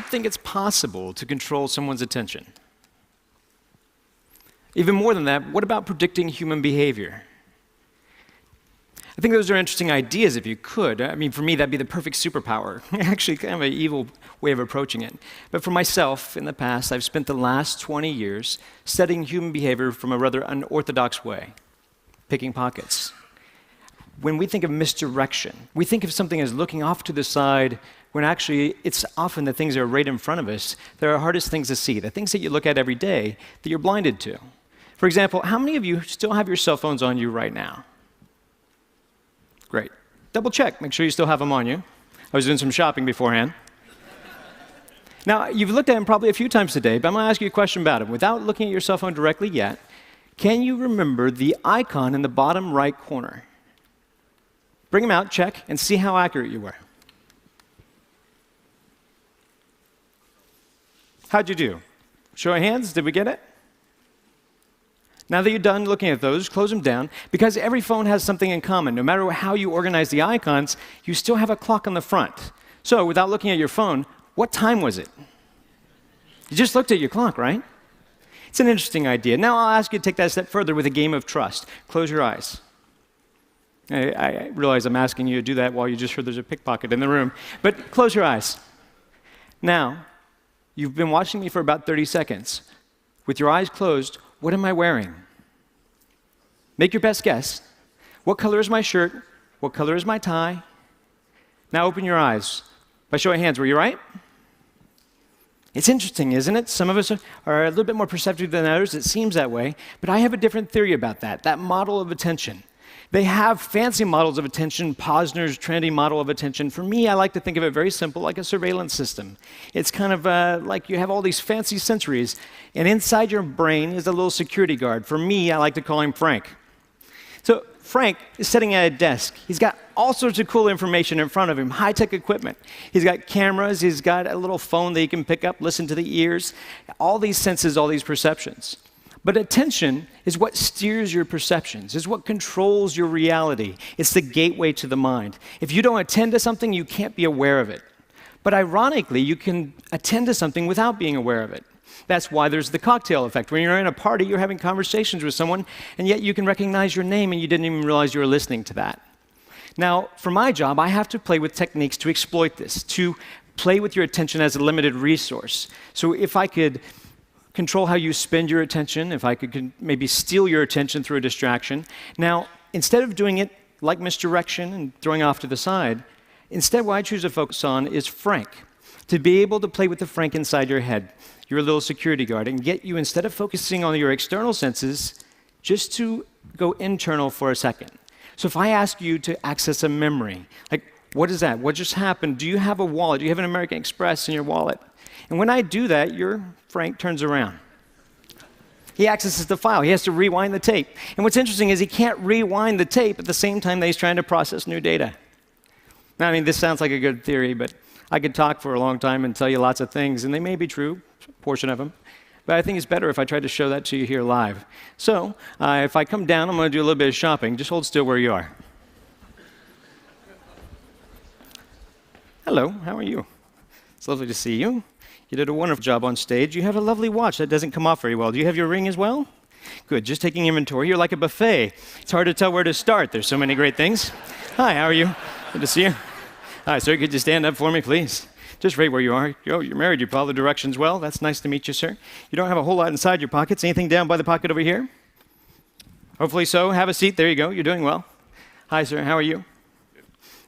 think it's possible to control someone's attention? Even more than that, what about predicting human behavior? I think those are interesting ideas if you could. I mean, for me, that'd be the perfect superpower. Actually, kind of an evil way of approaching it. But for myself, in the past, I've spent the last 20 years studying human behavior from a rather unorthodox way, picking pockets. When we think of misdirection, we think of something as looking off to the side, when actually it's often the things that are right in front of us that are the hardest things to see, the things that you look at every day that you're blinded to. For example, how many of you still have your cell phones on you right now? Great. Double check, make sure you still have them on you. I was doing some shopping beforehand. Now, you've looked at them probably a few times today, but I'm going to ask you a question about them. Without looking at your cell phone directly yet, can you remember the icon in the bottom right corner? Bring them out, check, and see how accurate you were. How'd you do? Show of hands, did we get it? Now that you're done looking at those, close them down, because every phone has something in common. No matter how you organize the icons, you still have a clock on the front. So without looking at your phone, what time was it? You just looked at your clock, right? It's an interesting idea. Now I'll ask you to take that a step further with a game of trust. Close your eyes. I realize I'm asking you to do that while you just heard there's a pickpocket in the room, but close your eyes. Now, you've been watching me for about 30 seconds. With your eyes closed, what am I wearing? Make your best guess. What color is my shirt? What color is my tie? Now open your eyes. By show of hands, were you right? It's interesting, isn't it? Some of us are a little bit more perceptive than others. It seems that way. But I have a different theory about that model of attention. They have fancy models of attention, Posner's trendy model of attention. For me, I like to think of it very simple, like a surveillance system. It's kind of like you have all these fancy sensories, and inside your brain is a little security guard. For me, I like to call him Frank. So Frank is sitting at a desk. He's got all sorts of cool information in front of him, high-tech equipment. He's got cameras. He's got a little phone that he can pick up, listen to the ears, all these senses, all these perceptions. But attention is what steers your perceptions, is what controls your reality. It's the gateway to the mind. If you don't attend to something, you can't be aware of it. But ironically, you can attend to something without being aware of it. That's why there's the cocktail effect. When you're in a party, you're having conversations with someone, and yet you can recognize your name, and you didn't even realize you were listening to that. Now, for my job, I have to play with techniques to exploit this, to play with your attention as a limited resource. So if I could control how you spend your attention, if I could maybe steal your attention through a distraction. Now, instead of doing it like misdirection and throwing off to the side, instead what I choose to focus on is Frank, to be able to play with the Frank inside your head, your little security guard, and get you, instead of focusing on your external senses, just to go internal for a second. So if I ask you to access a memory, like, what is that? What just happened? Do you have a wallet? Do you have an American Express in your wallet? And when I do that, your Frank turns around. He accesses the file. He has to rewind the tape. And what's interesting is he can't rewind the tape at the same time that he's trying to process new data. Now, I mean, this sounds like a good theory, but I could talk for a long time and tell you lots of things, and they may be true, a portion of them. But I think it's better if I try to show that to you here live. So if I come down, I'm going to do a little bit of shopping. Just hold still where you are. Hello, how are you? It's lovely to see you. You did a wonderful job on stage. You have a lovely watch that doesn't come off very well. Do you have your ring as well? Good, just taking inventory. You're like a buffet. It's hard to tell where to start. There's so many great things. Hi, how are you? Good to see you. Hi, sir, could you stand up for me, please? Just right where you are. You're married. You follow the directions well. That's nice to meet you, sir. You don't have a whole lot inside your pockets. Anything down by the pocket over here? Hopefully so. Have a seat. There you go. You're doing well. Hi, sir. How are you?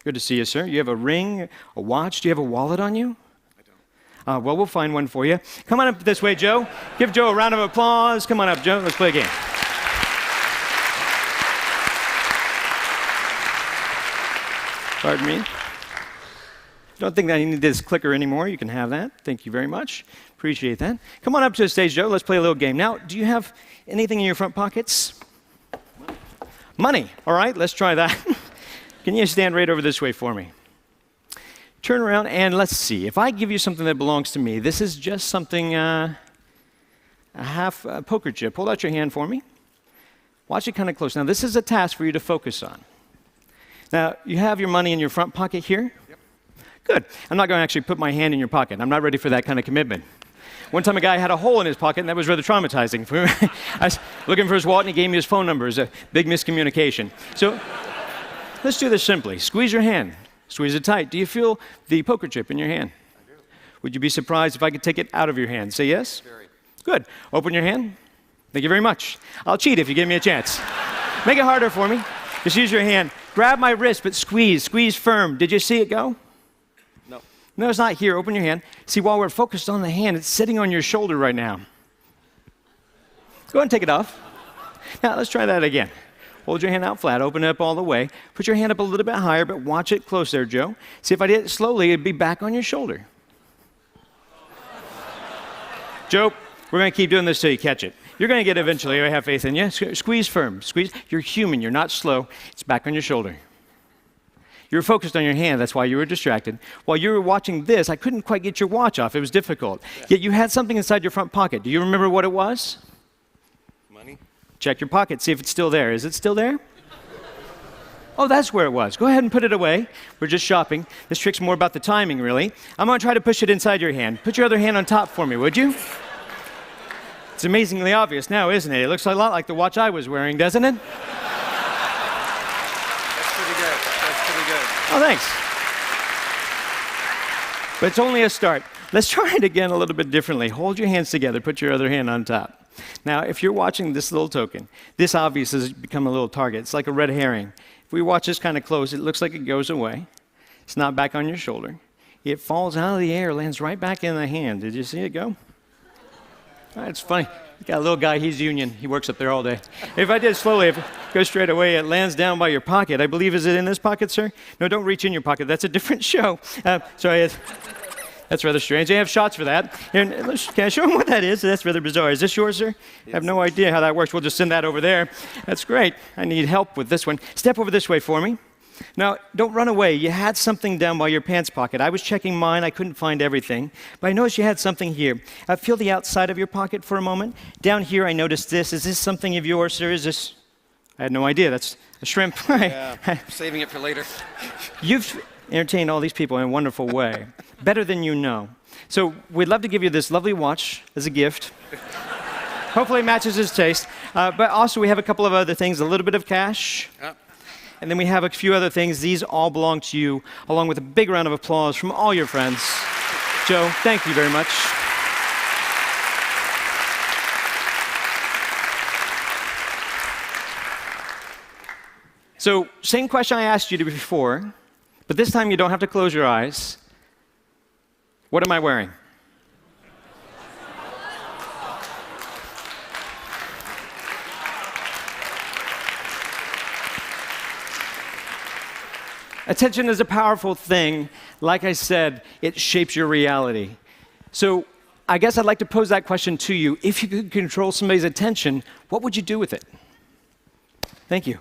Good to see you, sir. You have a ring, a watch. Do you have a wallet on you? Well, we'll find one for you. Come on up this way, Joe. Give Joe a round of applause. Come on up, Joe. Let's play a game. Pardon me. Don't think that I need this clicker anymore. You can have that. Thank you very much. Appreciate that. Come on up to the stage, Joe. Let's play a little game. Now, do you have anything in your front pockets? Money. All right, let's try that. Can you stand right over this way for me? Turn around and let's see. If I give you something that belongs to me, this is just something, a half poker chip. Hold out your hand for me. Watch it kind of close. Now, this is a task for you to focus on. Now, you have your money in your front pocket here? Yep. Good. I'm not going to actually put my hand in your pocket. I'm not ready for that kind of commitment. One time a guy had a hole in his pocket, and that was rather traumatizing. I was looking for his wallet, and he gave me his phone number. It was a big miscommunication. So let's do this simply. Squeeze your hand. Squeeze it tight. Do you feel the poker chip in your hand? I do. Would you be surprised if I could take it out of your hand? Say yes? Very. Good. Open your hand. Thank you very much. I'll cheat if you give me a chance. Make it harder for me. Just use your hand. Grab my wrist, but squeeze. Squeeze firm. Did you see it go? No. No, it's not here. Open your hand. See, while we're focused on the hand, it's sitting on your shoulder right now. Go ahead and take it off. Now, let's try that again. Hold your hand out flat. Open it up all the way. Put your hand up a little bit higher, but watch it close there, Joe. See, if I did it slowly, it'd be back on your shoulder. Joe, we're going to keep doing this till you catch it. You're going to get it eventually. I have faith in you. Squeeze firm. Squeeze. You're human. You're not slow. It's back on your shoulder. You were focused on your hand. That's why you were distracted. While you were watching this, I couldn't quite get your watch off. It was difficult. Yet you had something inside your front pocket. Do you remember what it was? Money. Check your pocket. See if it's still there. Is it still there? Oh, that's where it was. Go ahead and put it away. We're just shopping. This trick's more about the timing, really. I'm going to try to push it inside your hand. Put your other hand on top for me, would you? It's amazingly obvious now, isn't it? It looks a lot like the watch I was wearing, doesn't it? That's pretty good. That's pretty good. Oh, thanks. But it's only a start. Let's try it again a little bit differently. Hold your hands together. Put your other hand on top. Now, if you're watching this little token, this obviously has become a little target. It's like a red herring. If we watch this kind of close, it looks like it goes away. It's not back on your shoulder. It falls out of the air, lands right back in the hand. Did you see it go? It's funny. Got a little guy, he's union. He works up there all day. If I did it slowly, if it goes straight away, it lands down by your pocket. I believe, is it in this pocket, sir? No, don't reach in your pocket. That's a different show. Sorry, that's rather strange. They have shots for that. Can I show them what that is? That's rather bizarre. Is this yours, sir? Yes. I have no idea how that works. We'll just send that over there. That's great. I need help with this one. Step over this way for me. Now, don't run away. You had something down by your pants pocket. I was checking mine. I couldn't find everything. But I noticed you had something here. Feel the outside of your pocket for a moment. Down here, I noticed this. Is this something of yours, sir? Is this? I had no idea. That's a shrimp. Yeah, saving it for later. You've entertained all these people in a wonderful way. Better than you know. So we'd love to give you this lovely watch as a gift. Hopefully it matches his taste. But also we have a couple of other things. A little bit of cash. And then we have a few other things. These all belong to you, along with a big round of applause from all your friends. Joe, thank you very much. So, same question I asked you before, but this time you don't have to close your eyes. What am I wearing? Attention is a powerful thing. Like I said, it shapes your reality. So I guess I'd like to pose that question to you. If you could control somebody's attention, what would you do with it? Thank you.